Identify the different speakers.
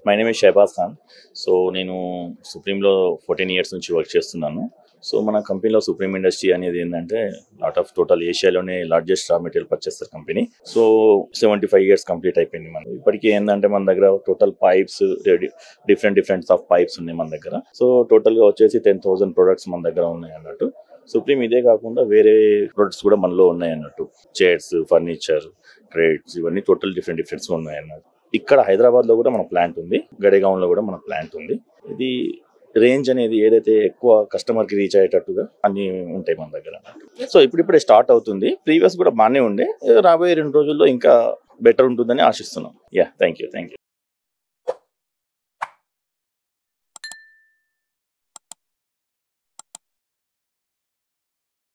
Speaker 1: My name is Shahbaz Khan. So నేను సుప్రీంలో 14 years నుంచి వర్క్ చేస్తున్నాను. సో మన కంపెనీలో సుప్రీం ఇండస్ట్రీ అనేది ఏంటంటే టోటల్ ఏషియాలోనే largest raw material purchaser company. So 75 years complete అయిపోయింది మనం. ఇప్పటికీ ఏంటంటే మన దగ్గర total pipes different of pipes ఉన్నాయి మన దగ్గర. సో టోటల్గా వచ్చేసి 10,000 ప్రొడక్ట్స్ మన దగ్గర ఉన్నాయి అన్నట్టు. సుప్రీం ఇదే కాకుండా వేరే ప్రొడక్ట్స్ కూడా మనలో ఉన్నాయి అన్నట్టు. చైర్స్, ఫర్నిచర్, ట్రేడ్స్ ఇవన్నీ టోటల్ డిఫరెంట్స్ ఉన్నాయి అన్నట్టు. ఇక్కడ హైదరాబాద్లో కూడా మన ప్లాంట్ ఉంది, గడేగాంలో కూడా మన ప్లాంట్ ఉంది. ఇది రేంజ్ అనేది ఏదైతే ఎక్కువ కస్టమర్కి రీచ్ అయ్యేటట్టుగా అన్ని ఉంటాయి మన దగ్గర. సో ఇప్పుడిప్పుడే స్టార్ట్ అవుతుంది. ప్రీవియస్ కూడా బాగానే ఉండే, రాబోయే 2 రోజుల్లో ఇంకా బెటర్ ఉంటుందని ఆశిస్తున్నాం. Thank you.